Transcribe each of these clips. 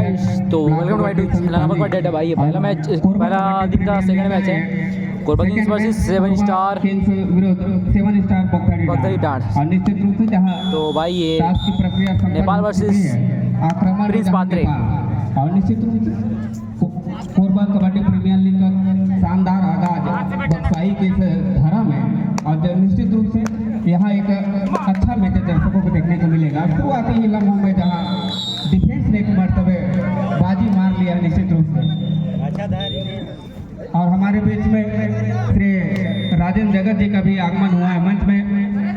Guys, तो welcome to my channel. Number data भाई, ये पहला मैच, पहला दिन का सेकंड मैच है Korba Kings versus 7 star Baghdadi डांट। निश्चित रूप से जहां तो भाई ये प्रक्रिया नेपाल वर्सेस प्रिंस पात्रे। और निश्चित रूप से कोरबा कबड्डी प्रीमियर लीग का शानदार आगाज बक्साई के इस धारा में, और निश्चित रूप से यहाँ एक अच्छा मैच दर्शकों को देखने को मिलेगा। शुरुआती ही लम्हों में जहाँ डिफेंस ने एक मर्तबे बाजी मार लिया निश्चित रूप से, और हमारे बीच में श्री राजेंद्र जगत जी का भी आगमन हुआ है, मंच में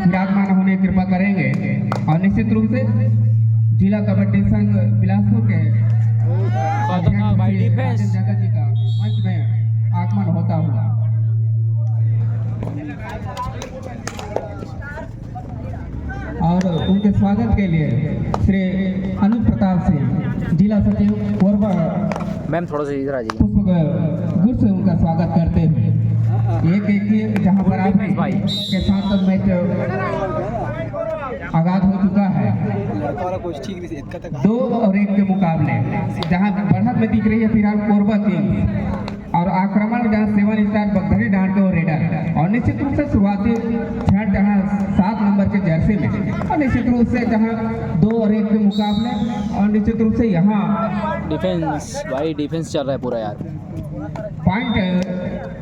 विराजमान होने की कृपा करेंगे। और निश्चित रूप से जिला कबड्डी संघ बिलासपुर के भाई डिफेंस जगत जी का मंच में आगमन होता हुआ, और उनके स्वागत के लिए श्री अनुज प्रताप सिंह जिला सचिव कोरबा मैम थोड़ा सा इधर आ जाइए। गुट से उनका स्वागत करते हुए एक जहां पर आप भाई के साथ मैच आगाज हो चुका है। 2-1 के मुकाबले जहां बढ़त में दिख रही है फिलहाल कोरबा किंग्स, और आक्रमण जहां 7 स्टार बगदादी डांट के और रेडर, और निश्चित रूप से शुरुआती छठ जहां 7 नंबर के जर्सी में, और निश्चित रूप से जहां 2-1 के मुकाबले, और निश्चित रूप से यहाँ डिफेंस भाई डिफेंस चल रहा है पूरा यार। पॉइंट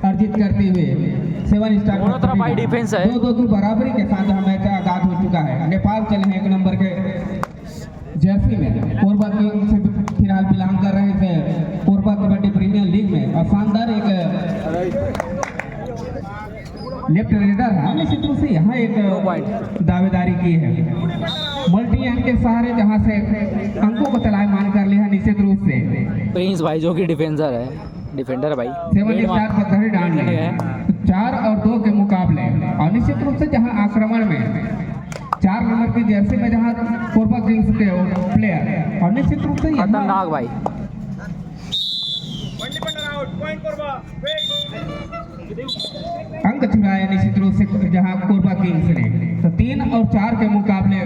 अर्जित करते हुए 7 स्टार दोनों तरफ भाई डिफेंस है। 2-2 की बराबरी के साथ यह मैच आगाज हो चुका है। नेपाल चले हैं 1 नंबर के जर्सी में, कोरबा किंग्स से फिलहाल बिलोंग कर रहे थे कोरबा कबड्डी प्रीमियर लीग में, और शानदार एक लेफ्ट रेडर है। निश्चित रूप से यहाँ एक दावेदारी की है मल्टी अंक के सहारे, जहाँ से अंकों को तलायमान कर लिया निश्चित रूप से प्रिंस भाई जो कि डिफेंसर है, डिफेंडर है भाई। 7 स्टार बगदादी डांट में 4 और 2 के मुकाबले, और निश्चित रूप से जहां आक्रमण में 4 नंबर की जर्सी में जहां कोरबा किंग्स के प्लेयर, और निश्चित रूप से खतरनाक भाई अंक चुराया निश्चित रूप से जहां कोरबा किंग्स ने। तो 3 और 4 के मुकाबले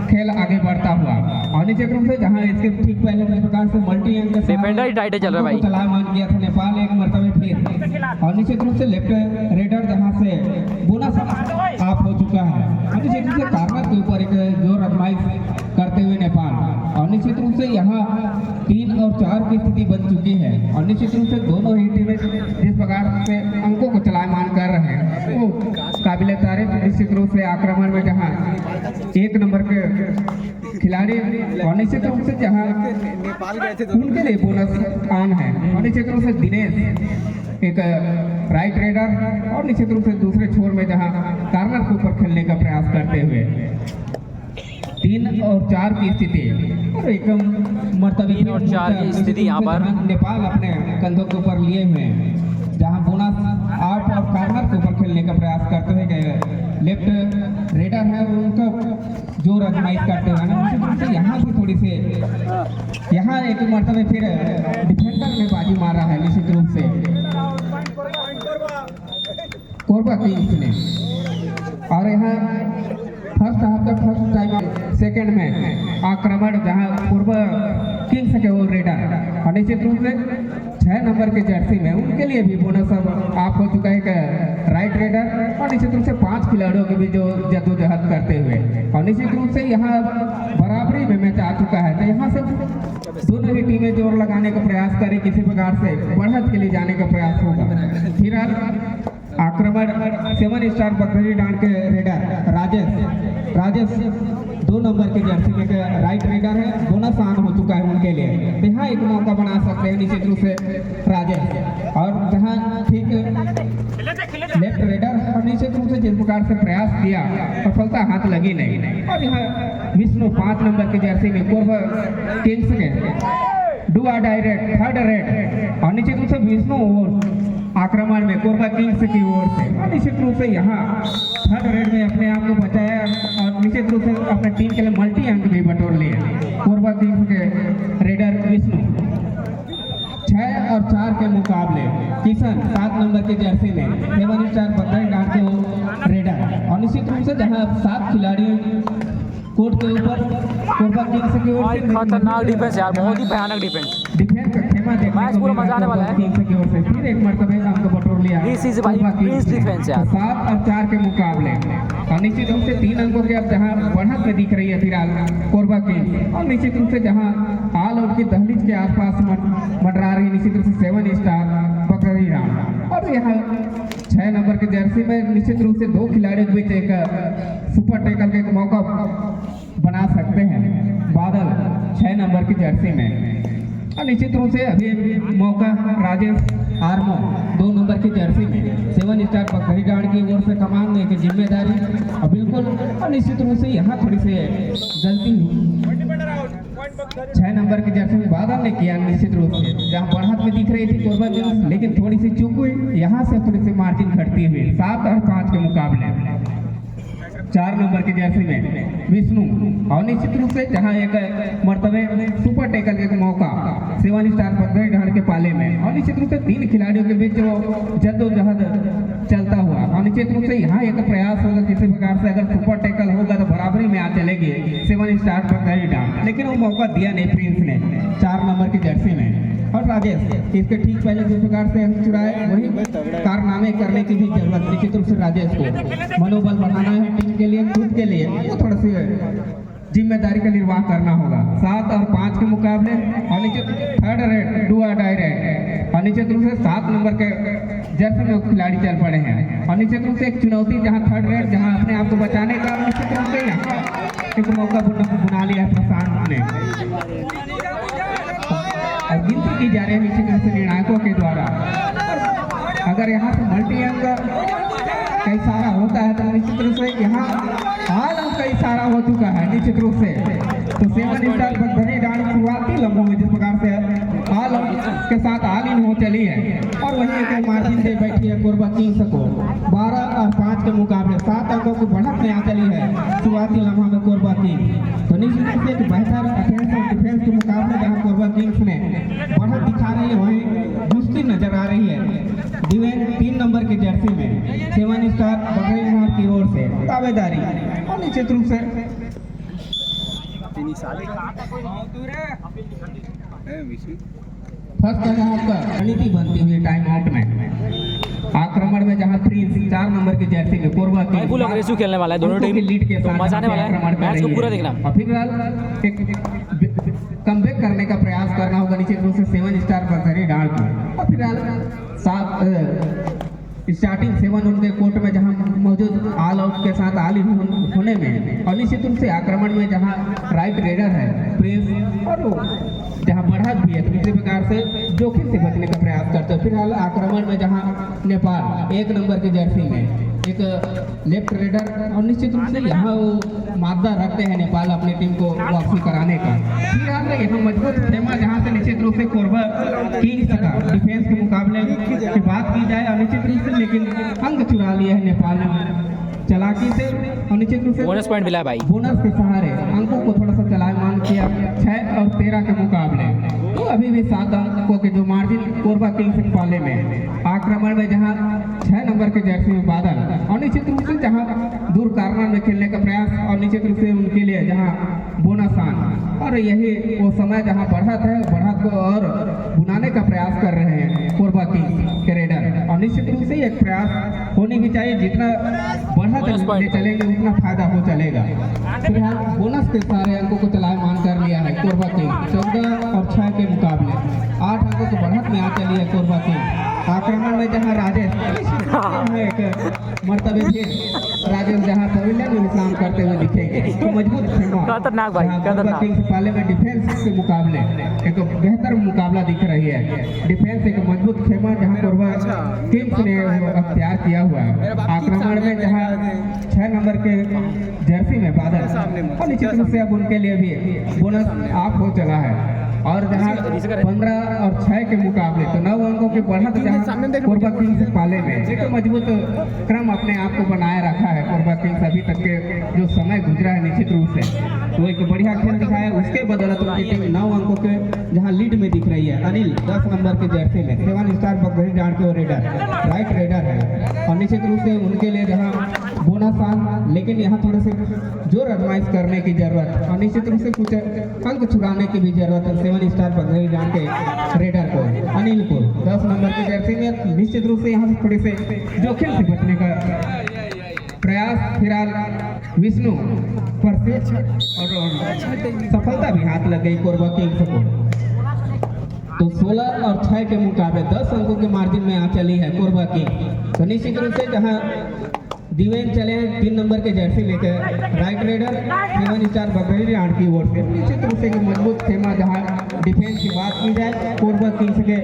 खेल आगे बढ़ता हुआ, और निश्चित रूप से जहां इसके ठीक पहले इस प्रकार से मल्टी अंक डिफेंडर ही टाइट चल रहा है भाई। तलायमान किया था नेपाल एक मरतबे फिर, और निश्चित रूप से लेफ्ट रेडर जहां से बोनस ऑफ हो चुका है, और निश्चित रूप से कार्नर के ऊपर एक जोर आजमाइश करते हुए नेपाल, और निश्चित रूप से यहाँ 3 और 4 की स्थिति बन चुकी है, और निश्चित रूप से दोनों ही टीमें जिस प्रकार से अंकों को चलायमान कर रहे हैं वो काबिल तारीफ। निश्चित रूप से आक्रमण में जहाँ 1 नंबर के खिलाड़ी, और निश्चित रूप से जहाँ उनके लिए बोनस ऑन है, और निश्चित रूप से दिनेश एक राइट रेडर, और निश्चित रूप से दूसरे छोर में जहाँ कार्नर के ऊपर खेलने का प्रयास करते हुए 3 और 4 की स्थिति, और एक मरतबे 3 और 4 की स्थिति यहाँ पर नेपाल अपने कंधों के ऊपर लिए हुए हैं, जहां बोनस आउट और कार्नर के ऊपर खेलने का प्रयास करते हुए लेफ्ट रेडर है उनका जोर आजमाइश करते हुए निश्चित रूप से यहाँ से थोड़ी से यहाँ एक मरतबे फिर डिफेंडर में बाजी मार रहा है निश्चित रूप से कोरबा किंग्स ने, और यहाँ फर्स्ट टाइम सेकंड में आक्रमण जहां कोरबा किंग्स के वो रेडर, और निश्चित रूप से 6 नंबर के जर्सी में उनके लिए भी बोनस अब आप हो चुका है राइट रेडर, और निश्चित रूप से 5 खिलाड़ियों के भी जो जद्दोजहद करते हुए, और निश्चित रूप से यहाँ बराबरी में मैच आ चुका है। तो यहाँ से दोनों ही टीमें जोर लगाने का प्रयास करें, किसी प्रकार से बढ़त के लिए जाने का प्रयास होगा। फिलहाल आक्रमण 7 स्टार बगदादी डांट के रेडर राजेश 2 नंबर के जर्सी में राइट रेडर है, बोनस ऑन हो चुका है उनके लिए। यहाँ एक मौका बना सकते हैं निश्चित रूप से राजेश, और जहाँ ठीक लेफ्ट रेडर, और निश्चित रूप से जिस प्रकार से प्रयास किया सफलता हाथ लगी नहीं, और यहाँ विष्णु 5 नंबर के जर्सी में कोरबा किंग्स के डुआ डायरेक्ट 3rd रेड, और निश्चित रूप से विष्णु आक्रमण में कोरबा किंग्स की ओर से, और निश्चित रूप से यहाँ 3rd रेड में अपने आप को बचाया, और निश्चित रूप से अपने टीम के लिए मल्टी अंक भी बटोर लिए कोरबा किंग्स के रेडर विष्णु। 6 और 4 के मुकाबले किशन 7 नंबर के जर्सी में 7 स्टार बगदादी डांट के रेडर, और निश्चित रूप से जहाँ 7 खिलाड़ी कोर्ट के ऊपर कोरबा किंग्स की ओर भाई से खतरनाक डिफेंस यार, बहुत ही भयानक डिफेंस। डिफेंस का खेमा देखने मैच को पूरा मिला मजा आने वाला है। किंग्स की ओर से फिर एक मरतबे हमको बटोर लिया This is भाई कोरबा किंग्स Prince ने। defense यार। तो 7 और 4 के मुकाबले और निश्चित रूप से 3 अंकों के अब जहां बढ़त में दिख रही है फिलहाल कोरबा किंग्स, और निश्चित रूप से जहां ऑल आउट की दहलीज के आसपास मंडरा रही निश्चित रूप से 7 स्टार बकरी राम। और यहाँ 6 नंबर की जर्सी में निश्चित रूप से 2 खिलाड़ियों के बीच एक सुपर टैकल का एक मौका बना सकते हैं बादल 6 नंबर की जर्सी में। और निश्चित रूप से अभी मौका राजेश आर्मो 2 नंबर की जर्सी में 7 स्टार बकरी डांड की ओर से कमांडने की जिम्मेदारी और बिल्कुल, और निश्चित रूप से यहाँ थोड़ी सी गलती 6 नंबर की जर्सी में बादल ने किया निश्चित रूप से, जहाँ बढ़त में दिख रही थी कोरबा किंग्स, लेकिन थोड़ी सी चूक हुई, यहाँ से थोड़ी सी मार्जिन घटती हुई 7 और 5 के मुकाबले। 4 नंबर की जर्सी में विष्णु, और निश्चित रूप से जहां एक मर्तबे सुपर टैकल का एक मौका 7 स्टार बकरी डांड के पाले में, और निश्चित रूप से 3 खिलाड़ियों के बीच वो जद्दोजहद चलता हुआ, और निश्चित रूप से यहाँ एक प्रयास होगा किसी प्रकार से अगर सुपर टैकल होगा तो बराबरी में आ चलेगी 7 स्टार बकरी डांड, लेकिन वो मौका दिया नहीं प्रिंस ने 4 नंबर की जर्सी में। और राजेश इसके ठीक पहले जिस प्रकार से अंक चुराए वही कारनामे करने की भी जरूरत निश्चित रूप से राजेश को मनोबल बढ़ाना है टीम के लिए, खुद के लिए, वो थोड़ा सी जिम्मेदारी का निर्वाह करना होगा। 7 और 5 के मुकाबले, और नीचे थर्ड रेड डू और डाई रेड, और निश्चित रूप से 7 नंबर के जर्सी में खिलाड़ी चल पड़े हैं, और निश्चित रूप से एक चुनौती जहां थर्ड रेड जहां अपने आप को बचाने का निश्चित रूप से एक मौका बुना लिया है प्रशांत ने, और गिनती की जा रही है निश्चित रूप से निर्णायकों के द्वारा। अगर यहाँ से मल्टी अंक का इशारा होता है तो निश्चित रूप से यहाँ हाल अंक का इशारा हो चुका है निश्चित रूप से, तो 7 स्टार बकरी डांड शुरुआती लम्हों में जिस प्रकार से हाल अंक के साथ हाल इन हो चली है, और वहीं एक मार्जिन दे बैठी है कोरबा किंग्स को 12 और 5 के मुकाबले 7 अंकों की बढ़त में आ चली है शुरुआती लम्हा में कोरबा किंग्स। तो निश्चित रूप से एक बेहतर अफेंस और डिफेंस के मुकाबले जहाँ कोरबा किंग्स ने बढ़त दिखा रही है वहीं मुश्किल नजर आ रही है दिवेन 3 नंबर की जर्सी में 7 स्टार बकरी डांड की ओर से दावेदारी, और निश्चित रूप से फर्स्ट जगह आपका रणनीति बनती हुई टाइम आउट में आक्रमण में जहां प्रिंस 4 नंबर की जर्सी में कोरबा की फुल अग्रेसिव खेलने वाला है दोनों टीम, लीड के तो साथ मजा आने वाला है, मैच को पूरा देखना। और फिलहाल एक कमबैक करने का प्रयास करना होगा निश्चित रूप से 7 स्टार बकरी डांड को, और फिलहाल स्टार्टिंग 7 उनके कोर्ट में जहां मौजूद ऑल आउट के साथ ऑल इन होने में, और निश्चित रूप से आक्रमण में जहां राइट रेडर है प्रिंस, और जहां बढ़त भी है तो किसी प्रकार से जोखिम से बचने का प्रयास करते हैं। फिलहाल आक्रमण में जहां नेपाल 1 नंबर की जर्सी में एक लेफ्ट रेडर, और निश्चित रूप से यहाँ वो मादा रखते हैं नेपाल अपनी टीम को वापसी कराने का। फिलहाल यहाँ मजबूत खेमा जहाँ से निश्चित रूप से कोरबा किंग्स का डिफेंस के मुकाबले की बात की जाए, और निश्चित रूप से लेकिन अंक चुरा लिए है नेपाल ने चालाकी से, और निश्चित रूप से बोनस पॉइंट मिला है भाई, बोनस के सहारे अंकों को थोड़ा सा चलायमान किया 6 और 13 के मुकाबले, तो अभी भी 7 अंकों के जो मार्जिन कोरबा किंग्स के पाले में। आक्रमण में जहां 6 नंबर के जर्सी में बादल, और निश्चित रूप से जहां दूर कार्नर में खेलने का प्रयास, और निश्चित रूप से उनके लिए जहां बोनस आन, और यही वो समय जहां बढ़त है, बढ़त को और बुनाने का प्रयास कर रहे हैं कोरबा किंग्स के रेडर, और निश्चित रूप से एक प्रयास होनी भी चाहिए, जितना बढ़त ले चलेंगे उतना फायदा हो चलेगा। फिलहाल बोनस के सारे अंकों को चलायमान कर लिया है कोरबा किंग्स 14 और 6 के मुकाबले 8 अंकों की बढ़त में आ चली है कोरबा किंग्स। आक्रमण में जहां राजेश एक मर्तबे फिर राजेश जहां पवेलियन में विश्राम करते हुए दिखेंगे, तो मजबूत खेमा खतरनाक भाई, कोरबा किंग्स पाले में डिफेंस के मुकाबले एक बेहतर मुकाबला दिख रही है। डिफेंस एक मजबूत खेमा जहां कोरबा किंग्स ने अख्तियार किया हुआ है। आक्रमण में जहां 6 नंबर के जर्सी में बादल, और निश्चित रूप से अब उनके लिए भी बोनस ऑफ हो चला है, और जहां 15 और 6 के मुकाबले तो 9 अंकों की बढ़त जहां कोरबा किंग्स पाले में एक मजबूत क्रम अपने आप को बनाए रखा है कोरबा किंग्स अभी तक के जो समय गुजरा है निश्चित रूप से, तो एक बढ़िया खेल दिखाया। उसके बदौलत उनकी टीम 9 अंकों के जहां लीड में दिख रही है। अनिल 10 नंबर के जर्सी में 7 स्टार बकरी डांड के रेडर राइट रेडर है, और निश्चित रूप से उनके लिए जहां बोनस आन, लेकिन लेकिन यहाँ थोड़े से जोर आजमाइश करने की जरूरत और निश्चित रूप से कुछ अंक छुड़ाने की भी जरूरत है 7 स्टार बघेड़ी डांड के रेडर को, अनिल को। 10 नंबर की जर्सी में निश्चित रूप से यहाँ थोड़े से जोखिम से बचने का प्रयास फिलहाल विष्णु पर से और सफलता भी हाथ लग गई कोरबा किंग्स को। तो 16 और 6 के मुकाबले 10 अंकों के मार्जिन में आ चली है कोरबा किंग्स। तो निश्चित रूप से जहां दिवेन चले हैं 3 नंबर के जर्सी लेकर राइट रेडर 7 स्टार बघेड़ी डांड की ओर से निश्चित रूप से मजबूत खेमा जहां डिफेंस की बात की जाए कोरबा किंग्स के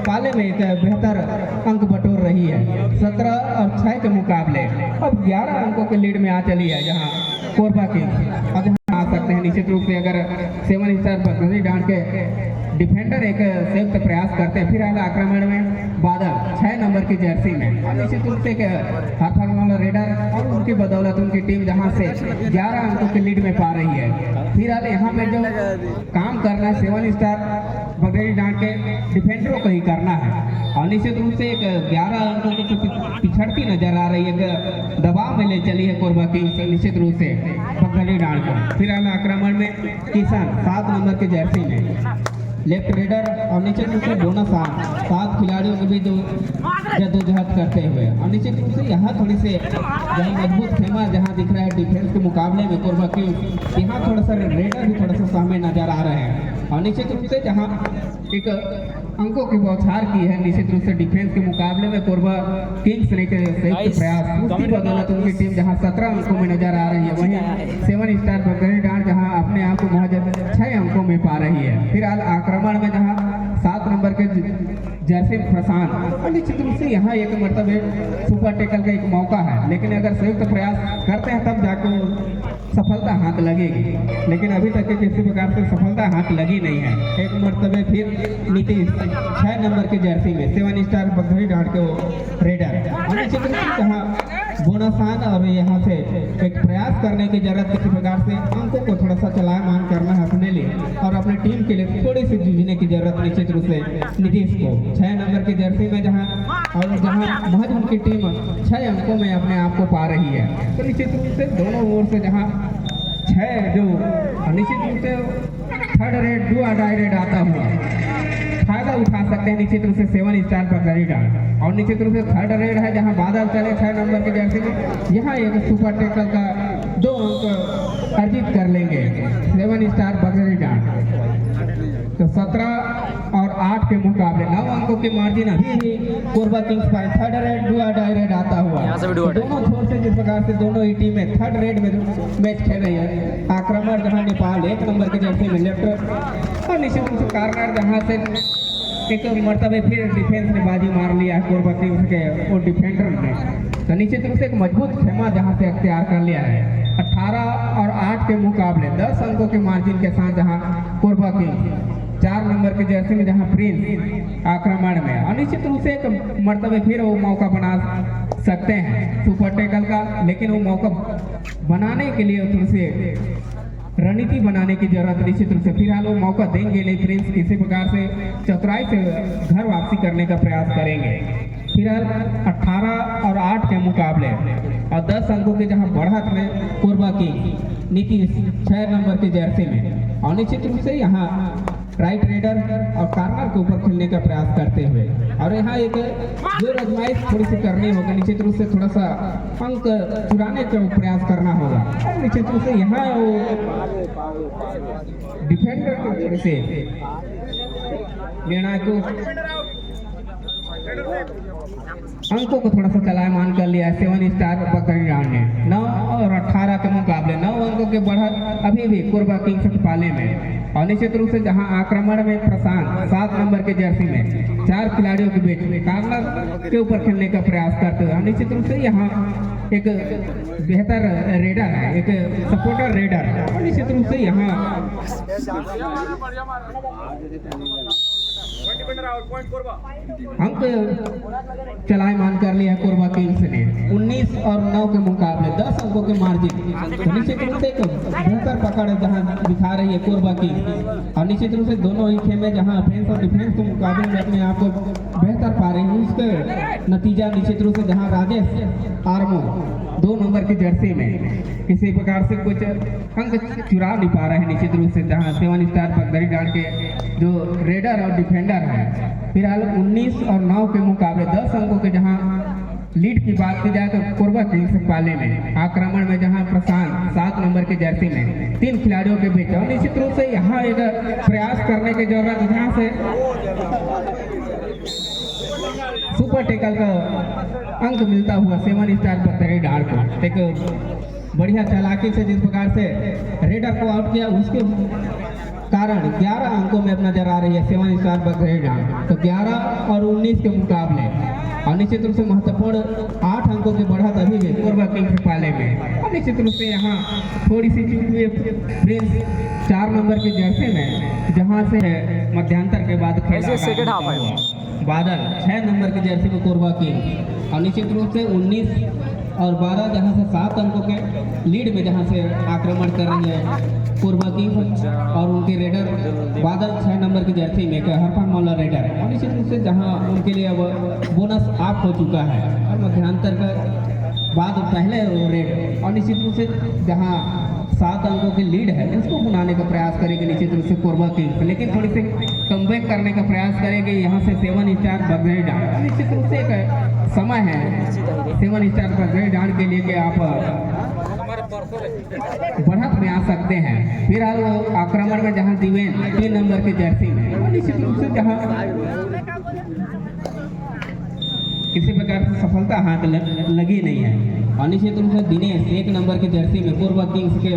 पाले में एक बेहतर अंक बटोर रही है। 17 और 6 के मुकाबले अब 11 अंकों के लीड में आ चली है जहां कोरबा किंग्स। अब यहाँ आ सकते हैं निश्चित रूप से अगर 7 स्टार बघेड़ी डांड के डिफेंडर एक संयुक्त प्रयास करते हैं। फिर आगे आक्रमण में बादल 6 नंबर की जर्सी में और निश्चित रूप से हाथ वाला रेडर और उनकी बदौलत उनकी टीम जहां से 11 अंकों के लीड में पा रही है। फिर आगे यहाँ पे जो काम करना है 7 स्टार बघेड़ी डांड के डिफेंडरों को ही करना है और निश्चित रूप से एक 11 अंकों की पिछड़ती नजर आ रही है, दबाव में ले चली है कोरबा किंग्स निश्चित रूप से बघेड़ी डांड को। फिर आगे आक्रमण में किशन 7 नंबर की जर्सी में लेफ्ट रेडर और निश्चित रूप से बोनस 7 खिलाड़ियों के भी जो जद्दोजहद करते हुए और निश्चित रूप से यहाँ थोड़ी से जहाँ मजबूत खेमा जहाँ दिख रहा है डिफेंस के मुकाबले में कोरबा किंग्स, यहाँ थोड़ा सा रेडर भी थोड़ा सा सामने नजर आ रहे हैं और निश्चित रूप से जहाँ एक अंकों की बौछार की है निश्चित रूप से डिफेंस के मुकाबले में कोरबा किंग्स ने संयुक्त प्रयास उसकी बदौलत उनकी टीम जहां 17 अंकों में नजर आ रही है, वहीं 7 स्टार बघेड़ी डांड जहां अपने आप को महज 6 अंकों में पा रही है। फिलहाल आक्रमण में जहां 7 नंबर के जर्सी प्रशांत और निश्चित रूप से यहाँ एक मतलब सुपर टेकल का एक मौका है, लेकिन अगर संयुक्त प्रयास करते हैं तब जाकर सफलता हाथ लगेगी, लेकिन अभी तक के किसी प्रकार से सफलता हाथ लगी नहीं है। एक मरतबे फिर नीतीश 6 नंबर के जर्सी में 7 स्टार बघेड़ी डांड के रेडर निश्चित रूप से जहाँ बोनासान और यहाँ से एक प्रयास करने की जरूरत किसी प्रकार से अंकों को थोड़ा सा चलायमान करना है अपने लिए और अपने टीम के लिए थोड़ी सी जूझने की जरूरत निश्चित रूप से नीतीश को 6 नंबर की जर्सी में जहाँ और जहाँ महज उनकी टीम 6 अंकों में अपने आप को पा रही है। तो निश्चित रूप से दोनों ओर से जहाँ 6 जो निश्चित रूप से थर्ड रेड डू और डाई रेड आता हुआ फायदा उठा सकते हैं निश्चित रूप से 7 स्टार बघेड़ी डांड और निश्चित रूप से थर्ड रेड है जहां बादल चले 6 नंबर के जर्सी में, यहाँ एक सुपर टेकल का 2 अंक अर्जित कर लेंगे 7 स्टार बघेड़ी डांड। तो 17 और 8 के मुकाबले 9 अंकों के मार्जिन अभी भी कोरबा किंग्स पर थर्ड रेड डू और डाई रेड आता हुआ तो दोनों छोर से जिस प्रकार से दोनों ही टीमें थर्ड रेड में मैच खेल रही है। आक्रमण जहां नेपाल 1 नंबर के जर्सी में लेफ्ट और निश्चित रूप से कार्नर जहां से एक मरतबे फिर डिफेंस ने बाजी मार लिया कोरबा किंग्स के और डिफेंडर ने, तो निश्चित रूप से एक मजबूत खेमा जहां से अख्तियार कर लिया है। 18 और 8 के मुकाबले 10 अंकों के मार्जिन के साथ जहां कोरबा किंग्स 4 नंबर के जर्सी में जहां प्रिंस आक्रमण में और निश्चित रूप से एक मरतबे फिर वो मौका बना सकते हैं सुपर टेकल का, लेकिन वो मौका बनाने के लिए थोड़ी से रणनीति बनाने की जरूरत निश्चित रूप से फिलहाल वो मौका देंगे नहीं। प्रिंस किसी प्रकार से चतुराई से घर वापसी करने का प्रयास करेंगे। फिलहाल 18 और 8 के मुकाबले और 10 अंकों के जहां बढ़त में कोरबा की नीतीश 6 नंबर के जर्सी में और निश्चित रूप से यहाँ राइट रेडर और कार्नर के ऊपर खेलने का प्रयास करते हुए और यहाँ एक जोर आजमाइश थोड़ी सी करनी होगी निश्चित रूप से थोड़ा सा अंक चुराने का प्रयास करना होगा और निश्चित रूप से यहाँ वो डिफेंडर की वजह से निर्णायक अंकों को थोड़ा सा चलायमान कर लिया 7 स्टार बघेड़ी डांड ने। 9 और 18 के मुकाबले 9 अंकों के बढ़त अभी भी कोरबा किंग्स के पाले में और निश्चित रूप से जहां आक्रमण में प्रशांत 7 नंबर के जर्सी में 4 खिलाड़ियों के बीच में कार्नर के ऊपर खेलने का प्रयास करते हुए निश्चित रूप से यहाँ एक बेहतर रेडर है, एक सपोर्टर रेडर और निश्चित रूप से यहाँ अंक चलायमान कर लिया कोरबा किंग्स ने 19 और 9 के मुकाबले 10 अंकों के मार्जिन। तो निश्चित रूप से एक बेहतर पकड़ जहां दिखा रही है कोरबा किंग्स, और निश्चित रूप से दोनों ही खेमे जहां ऑफेंस और डिफेंस के मुकाबले में अपने आप को बेहतर पा रही है। उसके नतीजा निश्चित रूप से जहां राजेश आर्मो 2 नंबर की जर्सी में किसी प्रकार से कुछ अंक चुरा नहीं पा रहे हैं। निश्चित रूप से जहां 7 स्टार पगड़ी डाल के जो रेडर और डिफेंडर है, फिलहाल 19 और 9 के मुकाबले 10 अंकों के जहां लीड की बात की जाए तो कोरबा किंग्स पाले में आक्रमण में जहां प्रशांत 7 नंबर की जर्सी में 3 खिलाड़ियों के बीच, और निश्चित रूप से यहाँ एक प्रयास करने की जरूरत जहाँ से सुपर टेकल का अंक मिलता हुआ 7 स्टार पत्थरी डाल को एक बढ़िया चालाकी से जिस प्रकार से रेडर को आउट किया उसके कारण 11 अंकों में अपना नजर आ रही है 7 स्टार पत्थरी डाल। तो 11 और 19 के मुकाबले और निश्चित रूप से महत्वपूर्ण 8 अंकों की बढ़त अभी भी कोरबा किंग्स पाले में। और निश्चित रूप से यहाँ थोड़ी सी चूक हुई प्रिंस 4 नंबर की जर्सी में, जहाँ से मध्यांतर के बाद सेकंड हाफ है बादल 6 नंबर की जर्सी में कोरबा किंग, और निश्चित रूप से 19 और 12 जहां से 7 अंकों के लीड में जहां से आक्रमण कर रही है कोरबा किंग, और उनके रेडर बादल 6 नंबर की जर्सी में हरफन मौला रेडर, और निश्चित रूप से जहां उनके लिए अब बोनस ऑफ हो चुका है और मध्यांतर का बाद पहले रेड, और निश्चित रूप से जहां 7 अंकों की लीड है उसको बनाने का प्रयास करेगी निश्चित रूप से कोरबा किंग्स, लेकिन थोड़ी सी कमबैक करने का प्रयास करेगी यहाँ से 7 स्टार बगड़ी डांड। निश्चित रूप से एक समय है 7 स्टार बगड़ी डांड के लिए कि आप बढ़त में आ सकते हैं। फिलहाल वो आक्रमण में जहाँ दिवेन 3 नंबर की जर्सी में, और निश्चित रूप से जहाँ किसी प्रकार की सफलता हाथ लगी नहीं है, और निश्चित रूप से दिनेश 1 नंबर की जर्सी में कोरबा किंग्स के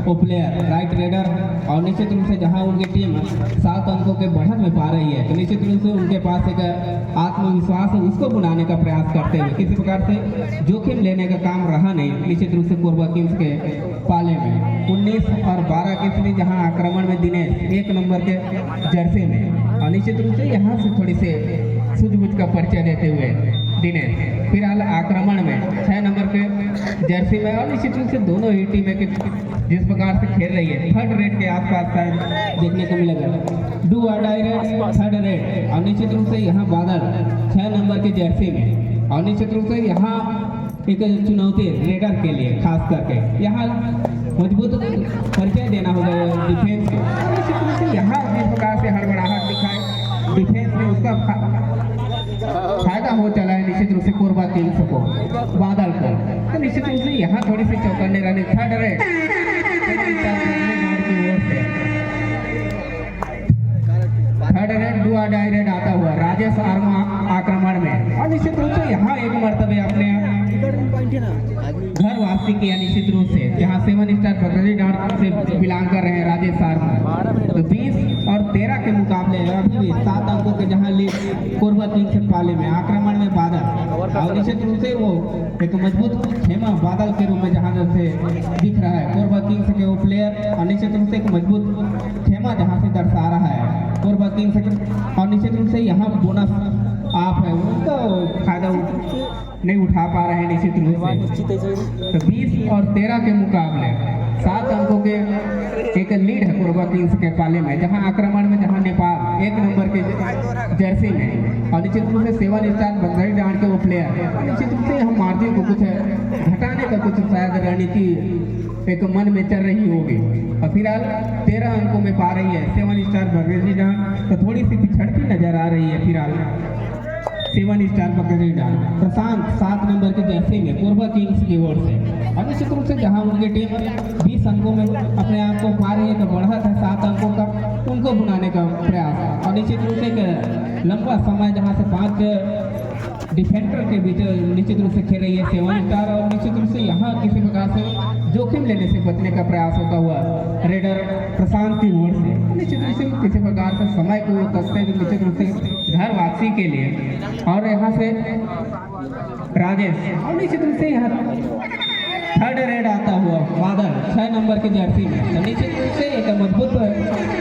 वो प्लेयर राइट रेडर, और निश्चित रूप से जहां उनकी टीम 7 अंकों के बढ़त में पा रही है तो निश्चित रूप से उनके पास एक आत्मविश्वास है उसको बनाने का प्रयास करते हुए किसी प्रकार से जोखिम लेने का काम रहा नहीं निश्चित रूप से कोरबा किंग्स के पाले में। 19 और 12 के लिए जहाँ आक्रमण में दिनेश 1 नंबर के जर्सी में, और निश्चित रूप से यहाँ से थोड़ी से सूझबूझ का परिचय देते हुए दिनेश फिलहाल आक्रमण में 6 नंबर के जर्सी में, और निश्चित रूप से दोनों ही टीमें जिस प्रकार से खेल रही है 3rd रेड के आसपास शायद देखने को मिलेगा। डू और डाई रेड 3rd रेड, और निश्चित रूप से यहाँ बादल 6 नंबर की जर्सी में, और निश्चित रूप से यहाँ एक चुनौती रेडर के लिए खास करके यहाँ मजबूत परिचय देना होगा डिफेंस को। निश्चित रूप से यहाँ जिस प्रकार से हड़बड़ाहट दिखाए डिफेंस में उसका फायदा हो चला है निश्चित रूप से कोरबा किंग्स को बादल को। तो निश्चित रूप से यहाँ थोड़ी सी चौकन्ने रहने 3rd रेड डू और डाई रेड आता हुआ राजेश आर्मा आक्रमण में, और निश्चित रूप से यहाँ एक मर्तबे अपने घर वापसी किया निश्चित रूप से जहाँ 7 स्टार पगड़ी डांड से बिलोंग कर रहे हैं राजेश आर्मा। तो 20 और 13 के मुकाबले अभी भी 7 अंकों के जहां लीड कोरबा किंग्स के पाले में आक्रमण में बादल, और निश्चित रूप से वो एक मजबूत खेमा बादल के रूप में जहां से दिख रहा है कोरबा किंग्स के वो प्लेयर, और निश्चित रूप से एक मजबूत खेमा जहां से दर्शा रहा है कोरबा किंग्स के, और निश्चित रूप से यहाँ बोनस आप है उनका फायदा नहीं उठा पा रहे हैं निश्चित रूप से। तो 20 और 13 के मुकाबले 7 अंकों के एक लीड है कोरबा किंग्स के पाले में, जहां आक्रमण में जहां नेपाल 1 नंबर के जर्सी में, और निश्चित रूप से 7 स्टार बंगाई डांड के वो प्लेयर, निश्चित रूप से हम मार्जिन को कुछ घटाने का कुछ शायद रणनीति एक मन में चल रही होगी, और फिलहाल 13 अंकों में पा रही है 7 स्टार बंगाई डांड, तो थोड़ी सी पिछड़ती नजर आ रही है फिलहाल 7 स्टार पगड़ी डांड। प्रशांत 7 नंबर के जर्सी में कोरबा किंग्स की ओर से, और निश्चित रूप से जहां उनकी टीम 20 अंकों में अपने आप को पा रही है तो बढ़त है 7 अंकों का उनको बुनाने का प्रयास, और निश्चित रूप से एक लंबा समय जहां से 5 डिफेंडर के बीच निश्चित रूप से खेल रही है 7 स्टार, और निश्चित रूप से यहाँ किसी प्रकार से जोखिम लेने से बचने का प्रयास होता हुआ रेडर प्रशांत की ओर से, निश्चित रूप से किसी प्रकार से समय को कसते हुए निश्चित रूप से घर वापसी के लिए, और यहाँ से राजेश, और निश्चित रूप से यहाँ 3rd रेड आता हुआ बादल 6 नंबर की जर्सी में, तो निश्चित रूप से एक मजबूत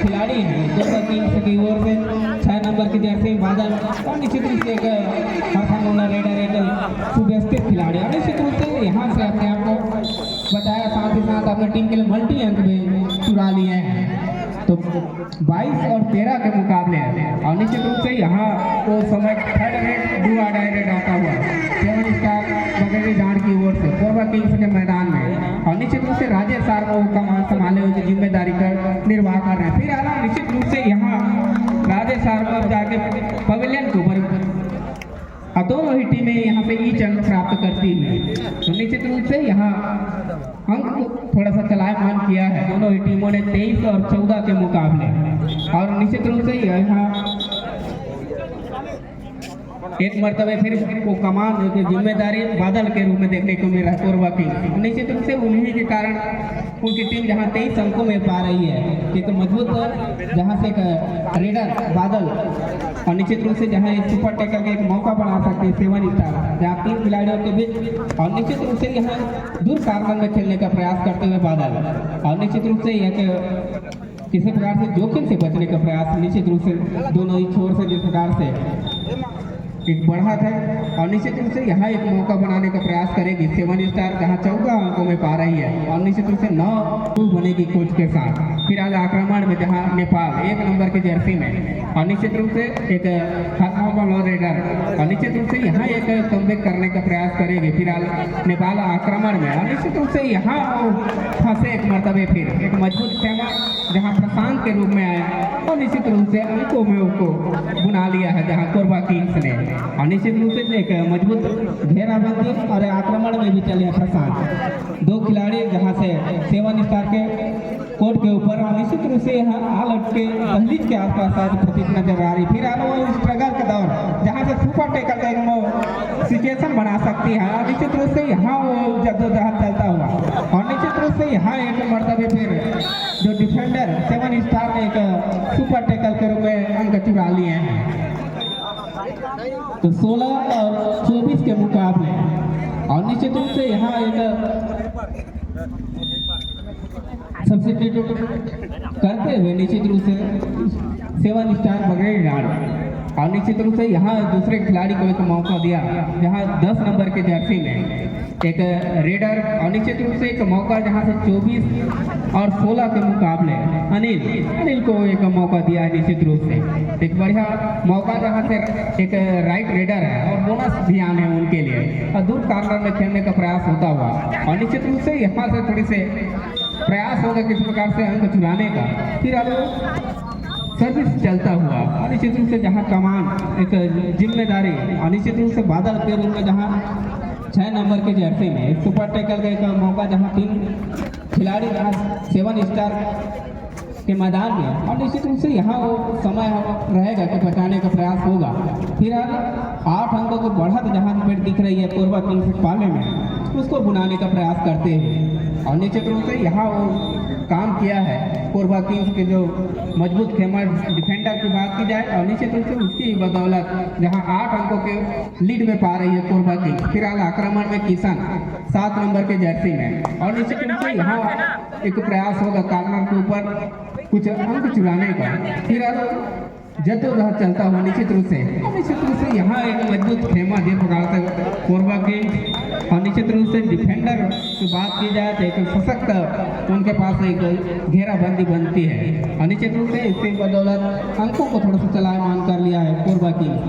खिलाड़ी है कोरबा किंग्स की ओर से 6 नंबर नंबर की जर्सी बादल और निश्चित रूप से एक हरफानोला रेडर एक सुव्यवस्थित खिलाड़ी और निश्चित रूप से यहाँ से अपने आप को बताया, साथ ही साथ अपने टीम के लिए मल्टी अंक भी चुरा लिए हैं। तो 22 और 13 के मुकाबले और निश्चित रूप से यहाँ वो समय थर्ड रेड डुआ डायरेक्ट आता हुआ 7 स्टार बगेरी डांड की ओर से कोरबा किंग्स के मैदान में और निश्चित रूप से राजेश सर को कमान संभाले हुए जिम्मेदारी का निर्वाह कर रहे हैं। फिर आना निश्चित रूप से यहाँ राजेश सर को जाके पवेलियन के ऊपर दोनों ही टीमें यहाँ पे ईच अंक प्राप्त करती हैं। तो निश्चित रूप से यहाँ अंक थोड़ा सा चलायमान किया है दोनों ही टीमों ने 23 और 14 के मुकाबले और निश्चित रूप से यहाँ एक मरतबे फिर वो कमान की जिम्मेदारी बादल के रूप में देखने को मिल रहा है कोरबा किंग्स। निश्चित रूप से उन्हीं के कारण उनकी टीम जहां 23 अंकों में पा रही है, एक मजबूत जहां से एक रेडर बादल और निश्चित रूप से जहां एक सुपर टैकल का एक मौका बना सकते हैं 7 स्टार जहां 3 खिलाड़ियों के बीच और निश्चित रूप से यहाँ दूर कार्नर में खेलने का प्रयास करते हुए बादल और निश्चित रूप से यह किसी प्रकार से जोखिम से बचने का प्रयास निश्चित रूप से दोनों ही छोर से जिस प्रकार से एक बढ़त है और निश्चित रूप से यहाँ एक मौका बनाने का प्रयास करेगी 7 स्टार जहाँ 14 अंकों में पा रही है और निश्चित रूप से 9 बनेगी कोच के साथ। फिर आज आक्रमण में जहाँ नेपाल 1 नंबर की जर्सी में और निश्चित रूप से एक रेडर और निश्चित रूप से यहाँ एक कमबैक करने का प्रयास करेगी। फिलहाल नेपाल आक्रमण में और निश्चित रूप से यहाँ फंसे एक मरतबे फिर एक मजबूत खेमा जहाँ प्रशांत के रूप में आए और निश्चित रूप से अंकों में उसको बुना लिया है जहाँ कोरबा किंग्स ने और निश्चित रूप से एक मजबूत घेराबंदी और आक्रमण में भी चले प्रशांत 2 खिलाड़ी जहाँ से 7 स्टार के कोर्ट के ऊपर और निश्चित रूप से यहाँ आल के दहलीज के आसपास आज प्रतीत नजर आ रही। फिर आना वो स्ट्रगल का दौर जहाँ से सुपर टैकल का एक सिचुएशन बना सकती है और निश्चित रूप से यहाँ वो जद्दोजहद चलता हुआ और निश्चित रूप से यहाँ एक मरतबे फिर जो डिफेंडर 7 स्टार ने एक सुपर टैकल के रूप में अंक चुरा लिए हैं। तो 16 और 24 के मुकाबले और निश्चित रूप से यहाँ एक सब्स्टिट्यूट करते हुए निश्चित रूप से 7 स्टार बगैर डांड और निश्चित रूप से यहाँ दूसरे खिलाड़ी को एक मौका दिया जहाँ 10 नंबर के जर्सी में एक रेडर और निश्चित रूप से एक मौका जहाँ से 24 और 16 के मुकाबले अनिल को एक मौका दिया है। निश्चित रूप से एक बढ़िया मौका जहाँ से एक राइट रेडर है और बोनस भी आने हैं उनके लिए और दूर कार्नर में खेलने का प्रयास होता हुआ और निश्चित रूप से यहाँ से थोड़ी से प्रयास होगा किस प्रकार से अंक चुराने का। फिर अब सर्विस चलता हुआ और निश्चित रूप से जहाँ कमान एक जिम्मेदारी और निश्चित रूप से बादल के रूप में जहाँ 6 नंबर के जर्सी में एक सुपर टैकल का एक मौका जहाँ 3 खिलाड़ी जहाँ 7 स्टार के मैदान में और निश्चित रूप से यहाँ वो समय रहेगा कि बचाने का प्रयास होगा। फिर 8 अंकों की बढ़त जहाँ पर दिख रही है कोरबा किंग्स के पाले में उसको बुनाने का प्रयास करते हैं और निश्चित रूप से यहाँ वो काम किया है कोरबा किंग्स के जो मजबूत खेमा डिफेंडर की बात की जाए और निश्चित रूप से उसकी बदौलत जहां 8 अंकों के लीड में पा रही है कोरबा किंग्स। फिलहाल आक्रमण में किशन 7 नंबर के जर्सी में और निश्चित रूप से यहाँ एक प्रयास होगा कार्नर के ऊपर कुछ अंक चुराने का। फिलहाल जद्दोजहद चलता हुआ निश्चित रूप से यहाँ एक मजबूत खेमा जिस प्रकार से कोरबा किंग्स और निश्चित रूप से डिफेंडर की बात की जाए तो एक सशक्त उनके पास एक घेराबंदी बनती है और निश्चित रूप से इसकी बदौलत अंकों को थोड़ा सा चलायमान कर लिया है कोरबा किंग्स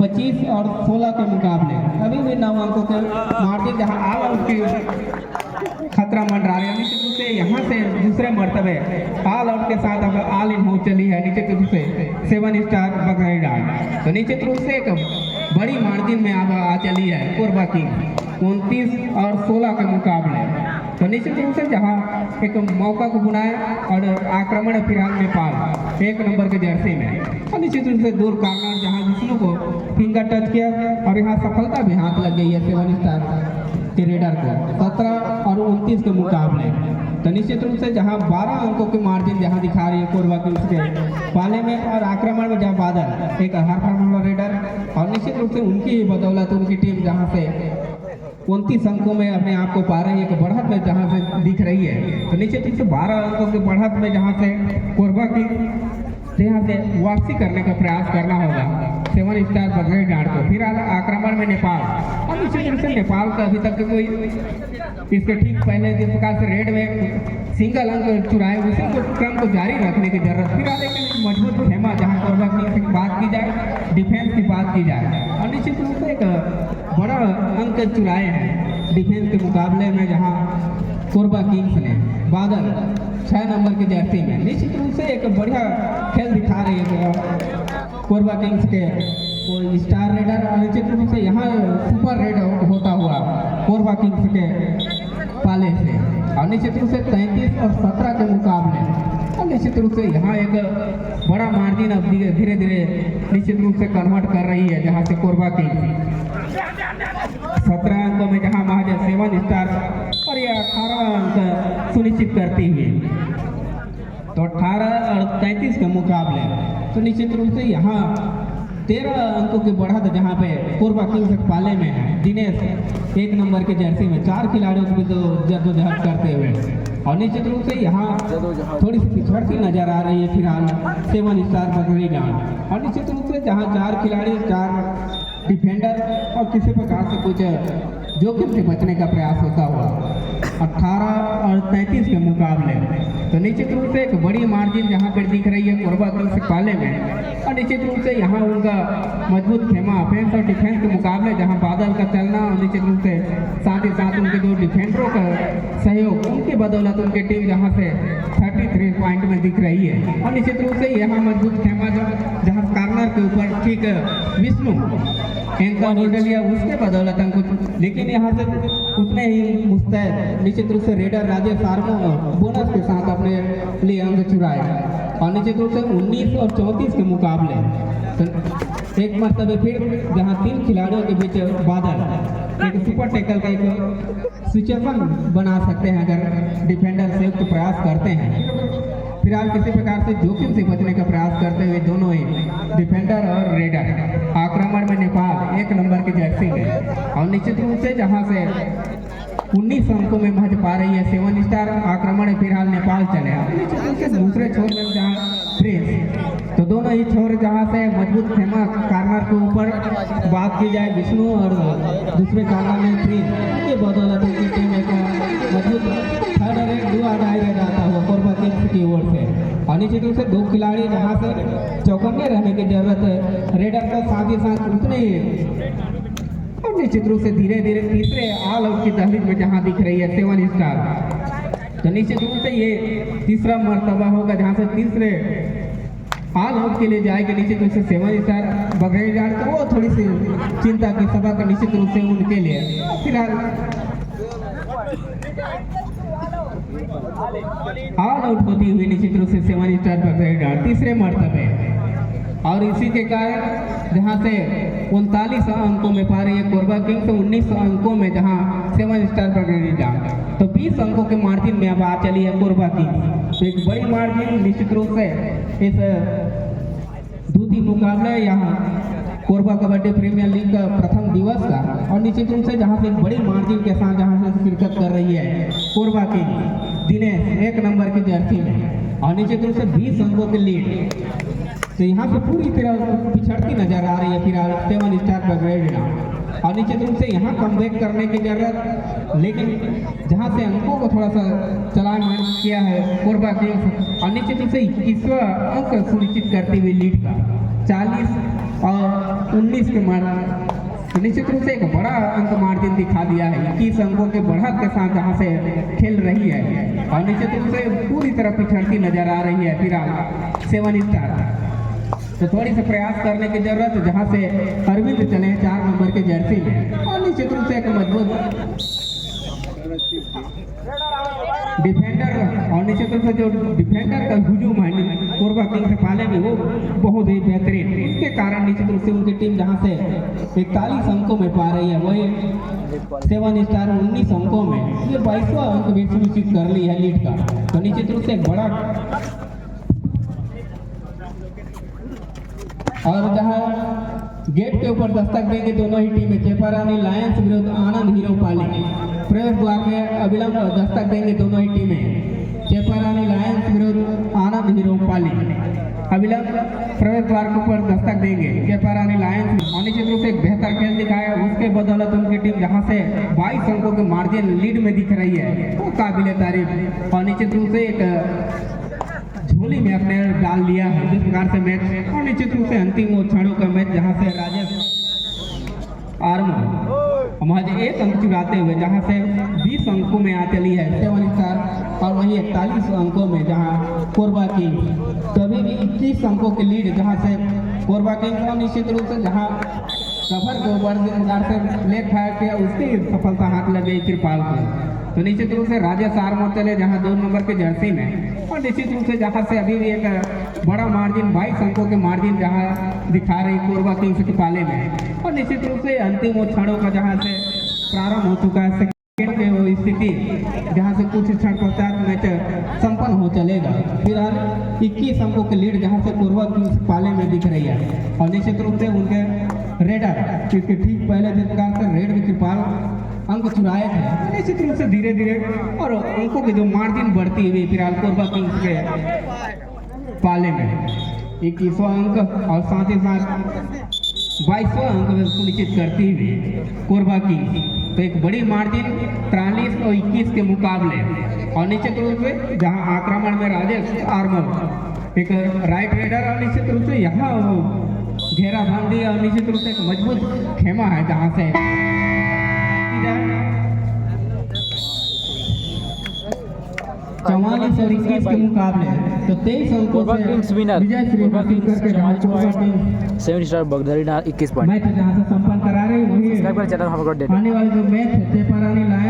25 और 16 के मुकाबले अभी भी 9 अंकों के मार्जिन जहाँ आल आउट की खतरा मंडरा रहे हैं। निश्चित रूप से यहाँ से दूसरे मरतबे ऑल आउट के साथ अब ऑल इन हो चली है निश्चित रूप से 7 स्टार बगैर डांड। तो निश्चित रूप से एक बड़ी मार्जिन में अब आ चली है कोरबा किंग्स 29 और 16 के मुकाबले। तो निश्चित रूप से जहाँ एक मौका को बुनाया और आक्रमण फिलहाल नेपाल 1 नंबर के जर्सी में और निश्चित रूप से दूर कार्नर जहाँ विष्णु को फिंगर टच किया और यहाँ सफलता भी हाथ लग गई है 7 स्टार के रेडर को 17 और 29 के मुकाबले। तो निश्चित रूप से जहां 12 अंकों की मार्जिन जहां दिखा रही है कोरबा किंग्स के पाले में और आक्रमण में जहां बादल एक हरफानोला रेडर और निश्चित रूप से उनकी बदौलत उनकी टीम जहां से 29 अंकों में अपने आप को पा रही है एक बढ़त में जहां से दिख रही है। तो निश्चित रूप से 12 अंकों की बढ़त में जहां से कोरबा किंग्स यहाँ से वापसी करने का प्रयास करना होगा 7 स्टार बगैर गार्ड को। फिर आक्रमण में नेपाल, और निश्चित रूप से नेपाल का अभी तक कोई इसके ठीक पहले जिस प्रकार से रेड में सिंगल अंक चुराए उसी को क्रम को जारी रखने की जरूरत। फिर एक मजबूत खेमा जहाँ कोरबा किंग्स की बात की जाए, डिफेंस की बात की जाए, और निश्चित रूप से एक बड़ा अंक चुराए हैं डिफेंस के मुकाबले में जहाँ कोरबा किंग्स ने बादल 6 नंबर की जर्सी में निश्चित रूप से एक बढ़िया खेल दिखा रही है कोरबा किंग्स के कोई स्टार रेडर, और निश्चित रूप से यहाँ सुपर रेड होता हुआ कोरबा किंग्स के पाले से, और निश्चित रूप से 33 और 17 के मुकाबले, और निश्चित रूप से यहाँ एक बड़ा मार्जिन अब धीरे धीरे निश्चित रूप से कन्वर्ट कर रही है जहाँ से कोरबा किंग्स 17 अंकों में जहाँ महज 7 स्टार और ये 18 अंक सुनिश्चित करती हुई, तो 18 और 33 के मुकाबले तो निश्चित रूप से यहाँ 13 अंकों की बढ़त जहाँ पे कोरबा किंग्स पाले में है। दिनेश 1 नंबर के जर्सी में 4 खिलाड़ियों को भी तो जद्दोजहद करते हुए, और निश्चित रूप से यहाँ थोड़ी सी पिछड़ती नजर आ रही है फिलहाल 7 स्टार बकरी गांव, और निश्चित रूप से जहाँ 4 खिलाड़ी 4 डिफेंडर और किसी प्रकार से कुछ जोखिम से बचने का प्रयास होता हुआ 18 और 33 के मुकाबले, तो निश्चित रूप से एक बड़ी मार्जिन जहाँ पर दिख रही है कोरबा किंग्स पाले में, और निश्चित रूप से यहाँ उनका मजबूत खेमा ऑफेंस और डिफेंस के मुकाबले जहाँ बादल का चलना, और निश्चित रूप से साथ ही साथ उनके जो डिफेंडरों का सहयोग, उनकी बदौलत उनकी टीम जहाँ से 33 पॉइंट में दिख रही है, और निश्चित रूप से यहाँ मजबूत खेमा जहाँ कार्नर के ऊपर ठीक विष्णु एंकर होल्डर लिया उसके बदौलत कुछ, लेकिन यहाँ से उतने ही मुस्तैद निश्चित रूप से रेडर राजेश आर्मो बोनस के साथ अपने लिए अंक चुराए, और निश्चित रूप से 19 और 34 के मुकाबले तो एक मरतबे फिर जहाँ 3 खिलाड़ियों के बीच बादल एक सुपर टैकल का एक सिचुएशन बना सकते हैं अगर डिफेंडर संयुक्त प्रयास करते हैं। फिलहाल किसी प्रकार से जोखिम से बचने का प्रयास करते हुए दोनों ही डिफेंडर और रेडर आक्रमण में नेपाल 1 नंबर की जर्सी में, और निश्चित रूप से जहां से 19 अंकों में महज पा रही है 7 स्टार आक्रमण में फिलहाल नेपाल चले, निश्चित रूप से दूसरे छोर में जहाँ प्रिंस, तो दोनों ही छोर जहाँ से मजबूत खेमा कार्नर के ऊपर बात की जाए विष्णु और दूसरे कार्नर में प्रिंस के बदौलत उनकी टीम एक मजबूत थर्ड रेट 2 आधाई रह जाता हुआ कोरबा किंग्स की ओर से, और निश्चित रूप से 2 खिलाड़ी जहाँ से चौकन्ने रहने की जरूरत है रेडर का, साथ ही साथ उतने ही, और निश्चित रूप से धीरे धीरे तीसरे ऑल आउट की दहलीज में जहाँ दिख रही है 7 स्टार, तो निश्चित रूप से ये तीसरा मर्तबा होगा जहाँ से तीसरे ऑल आउट के लिए जाएगी निश्चित रूप से 7 स्टार बगैर गार्ड, तो वो थोड़ी सी चिंता की सबक निश्चित रूप से उनके लिए फिलहाल ऑल आउट होती हुई निश्चित रूप से 7 स्टार बगैर गार्ड तीसरे मर्तबे, और इसी के कारण जहां से 39 अंकों में पा रही है कोरबा किंग्स, 19 अंकों में जहां 7 स्टार बगैर गार्ड, तो 20 अंकों के मार्जिन में अब आ चली है कोरबा किंग्स, तो एक बड़ी मार्जिन निश्चित रूप से इस दूसरी मुकाबले यहाँ कोरबा कबड्डी प्रीमियर लीग का प्रथम दिवस का, और निश्चित रूप से जहाँ से एक बड़ी मार्जिन के साथ जहाँ से शिरकत कर रही है कोरबा किंग्स दिनेश 1 नंबर की जर्सी में, और निश्चित रूप से 20 अंकों के लीड, तो यहाँ से पूरी तरह पिछड़ती नजर आ रही है फिलहाल 7 स्टार बगैर, और निश्चित रूप से यहाँ कमबैक करने की जरूरत, लेकिन जहाँ से अंकों को थोड़ा सा चलान किया है कोरबा किंग्स, और निश्चित रूप से 21वां अंक सुनिश्चित करती हुई लीड का 40 और 19 के मार्जिन, तो निश्चित रूप से एक बड़ा अंक मार्जिन दिखा दिया है 21 अंकों के बढ़त के साथ जहाँ से खेल रही है, और निश्चित रूप से पूरी तरह पिछड़ती नजर आ रही है फिलहाल 7 स्टार, तो थोड़ी सा प्रयास करने की जरूरत है जहाँ से अरविंद चले 4 नंबर के जर्सी में, और निश्चित रूप से एक मजबूत डिफेंडर, और निश्चित रूप से जो डिफेंडर का हुजूम है कोरबा किंग्स पाले में वो बहुत ही बेहतरीन, इसके कारण निश्चित रूप से उनकी टीम जहाँ से 41 अंकों में पा रही है वही 7 स्टार 19 अंकों में ये 22वां अंक भी सुनिश्चित कर ली है लीड का, तो निश्चित रूप से एक बड़ा, और जहाँ गेट के ऊपर दस्तक देंगे दोनों ही टीमें, चेपारानी लायंस विरुद्ध आनंद हीरो पाली, प्रवेश द्वार में अविलंब दस्तक देंगे दोनों ही टीमें, चेपारानी लायंस विरुद्ध आनंद हीरो पाली, अविलंब प्रवेश द्वार के ऊपर दस्तक देंगे। केपारानी लायंस निश्चित रूप से एक बेहतर खेल दिखाया, उसके बदौलत उनकी टीम जहां से 22 अंकों के मार्जिन लीड में दिख रही है वो काबिल तारीफ, और निश्चित रूप से एक झोली में अपने डाल लिया है जिस प्रकार से मैच। और निश्चित रूप से अंतिम वो क्षणों का मैच जहां से राजेश आर्मो महज 1 अंक चुराते हुए जहां से 20 अंकों में आ चली है 7 स्टार, और वहीं 41 अंकों में जहां कोरबा किंग्स कभी भी 21 अंकों की लीड जहां से कोरबा किंग्स, और निश्चित रूप से जहां कवर को बर्दार से लेग फायर किया उसकी सफलता हाथ लग गई कृपाल को। तो निश्चित रूप से राजेश आर्मो चले जहां 2 नंबर के जर्सी में, और निश्चित रूप से जहां से अभी भी एक बड़ा मार्जिन 22 अंकों के मार्जिन जहां दिखा रही कोरबा किंग्स के पाले में। और निश्चित रूप से अंतिम वो क्षणों का जहां से प्रारंभ हो चुका है सेकंड के वो स्थिति जहां से कुछ क्षण पश्चात मैच संपन्न हो चलेगा। फिलहाल 21 अंकों के लीड जहां से कोरबा किंग्स पाले में दिख रही है, और निश्चित रूप से उनके रेडर इसके ठीक पहले जिस प्रकार से रेड में कृपाल अंक चुराए थे, निश्चित रूप से धीरे धीरे और अंकों के जो मार्जिन बढ़ती हुई फिलहाल कोरबा किंग्स के पाले में 21वां अंक और साथ ही साथ 22वां अंक में सुनिश्चित करती हुई कोरबा किंग्स। तो एक बड़ी मार्जिन 43 और 21 के मुकाबले, और निश्चित रूप से जहां आक्रमण में राजेश आर्मो एक राइट रेडर, और निश्चित रूप से यहाँ घेरा बंदी और निश्चित रूप से एक मजबूत खेमा है जहां से 44 और 21 के मुकाबले तो 23 अंकों कोरबा से किंग्स विनर, विजय श्री कोरबा हासिल किंग्स करके जहां कोरबा किंग्स 7 स्टार बगदारी 21 पॉइंट। मैच जहां से संपन्न करा रहे वही सब्सक्राइब करें channel, have a good day. आने वाले जो मैच है पेपरानी लायंस